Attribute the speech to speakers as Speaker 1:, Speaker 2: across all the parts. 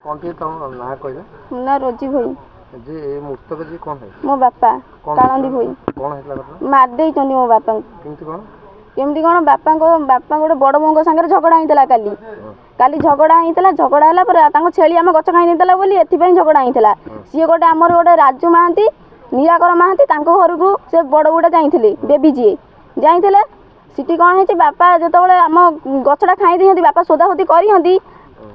Speaker 1: कौन थी तुम ना कहले
Speaker 2: ना रोजी भाई
Speaker 1: जे ए मृतक जी कौन है
Speaker 2: मो बापा कालंदी भाई
Speaker 1: कौन है घटना
Speaker 2: मार दे मो बापा केमती कौन बापा गोटे बड़ बोंग सागर झगड़ा होता काली काली झगड़ा होता झगड़ा है छेली आम गच खाई बोली एथपाई झगड़ा होता सी गोटे आमर गोटे राजू महांती निराकर महांती घर को से बड़ बुढ़ा जाते बेबी जी जाते सीटी कौन है बापा जो आम गचटा खाई दिखती बापा सोदासोदी करती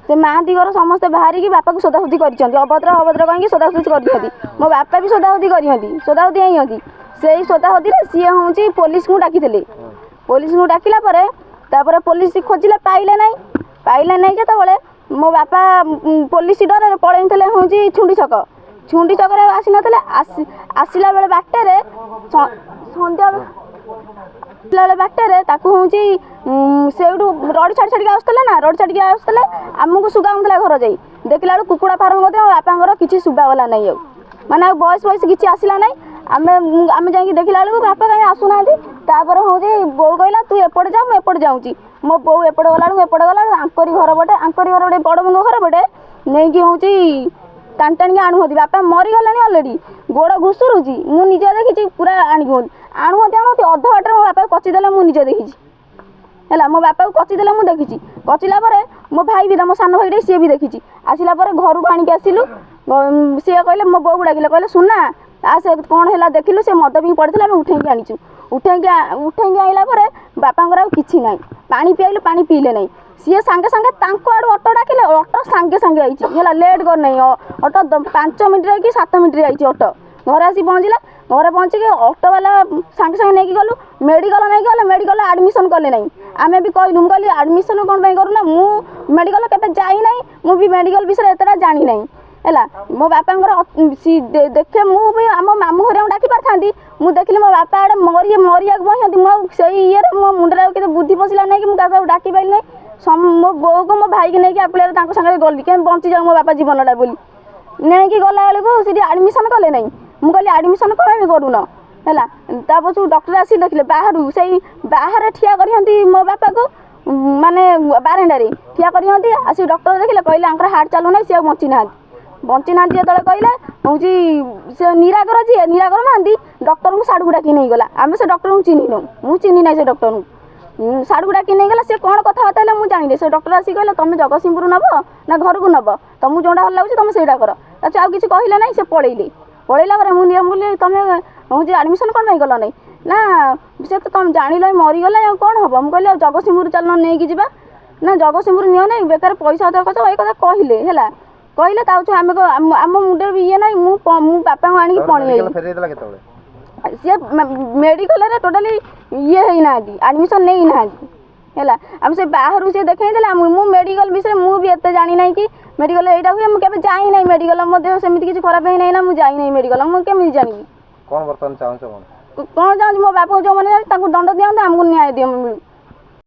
Speaker 2: से महांती घर समस्ते बाहर बापा को सोदासोदी कर अभद्र अभद्र कहीं सोदासोदी कर मो बापा भी सोदासोदी करती सोदासोदी आई से सोदासोदी सी हूँ पुलिस को डाकी पुलिस को डाकिला पुलिस खोजिले पाइले नहीं जो मो बापा पुलिस डर पलैले हूँ छुंडी छक आसी ना आसला बेले बाटे सन्ध्या बेले बाटे हूँ से रड छाड़ी छाड़ी आसला ना रड छाड़ी आसला आमको सुगाला घर जा देखला बेलू कुकुड़ा फार्म कर बापा किसी सुगागला नहीं माने बयस बयस किसी आसला ना आम जा देखला बेलू बापा कहीं आसुना हूँ बो कहला तू एपटे जा मुझे जाऊँगी मो बो एपटे गला एपटे गला आंकरी घर पटे आंकरी घर गोटे बड़ बंग घर पटे नहीं कि हूँ टाणी टाणी आणुहती बापा मरीगला अलरेडी गोड़ घुसुरुची मुझे देखी पूरा आणुहती अध बाटे मो बापा कचिदेले मुझे देखी है मो बापा को कचिदेले मुझे देखी कचिला मो भाई भी मो सान भाई सी भी देखी आसला घर को आणिक आसिलु सी कहले मो बो डाकिले कहले सुना आ से कौन है देखिलु से मद भी पड़ता उठेकी आनीचु उठेकी आइला बापा किसी ना पानी पियालु पानी पीले नहीं सी सांगे सांगे आड़ू अटो डाकिले अटो सांगे सांगे आई लेट कर नहीं अटो 5 मिनिट कि 7 मिनिट आई अटो घर आसी पहुँचला घर पहुँचिक अटो वाला सांगे सांगे नहीं गलु मेडिकल नहीं गले मेडिकल आडमिशन कले नहीं आम भी कहलु कहली आडमिशन कौन करूना मु मेडिकल केवे जाई नहीं मु भी मेडिकल विषय एतटा जानी नहीं है मो बापा देखे मुझे आम मामू घर डाकी पारि मुझे देखिली मो बापा आड़े मरिया बहती से ये मो मुंडे के बुद्धि पशिला नहीं कि मुझे डाकी पारि नहीं मो बो को मो भाई की नहीं आकुल सागर गली क्या बंची जाऊ मो बापा जीवनटा बोली नहीं कि गला बेलू सी आडमिशन कले नहीं मुझे कहली आडमिशन कहीं करून है पछू डॉक्टर आसी देखिले बाहर से बाहर ठिया करती मो बापा को माने बारंडारे ठिया करती आसी डॉक्टर देखिले कहले हार्ट चलू ना सी बंची ना जो कहले हूँ से निराकर जी निराकर महांती डॉक्टर को साड़ू डाकी नहीं गला आम से डॉक्टर को चिन्ह मुझे चिन्ह ना से डॉक्टर को साड़ू डाकी नहीं गला से कौन कथबार्ता मुझे जानी से डॉक्टर आसी कहले तुम जगतसिंहपुर नब ना घर को नब तुमको जोटा भल लगे तुम से कर अच्छा आउ कि कहले ना से पलैले मुझे तुम हूँ आडमिशन कौन गल नहीं ना से तो तुम जान लो मरीगला कौन हम मुझे कहली जगतसिंहपुर चल नहीं जा ना जगतसिंहपुर नियो ना बेकार पैसा खर्च ये कथा कहले है कहले आम मुंडे भी ये ना मु बापा को आनी पड़ी सी मेडिकल टोटाली ये है आडमिशन नहीं ना है आम से बाहर से देखा मु मेडिकल विषय मुझे एत जानी ना कि मेडिकल यहाँ हुए मुझे जाई ना मेडिकल मो देह सेमती किसी खराब है ना मुझे जाई ना मेडिकल मुझे जानी
Speaker 1: कौन बर्तमान चाहूँ
Speaker 2: कौन चाहूँ मो बापा जो मैंने दंड दिखाते आमको न्याय दियो मिलू।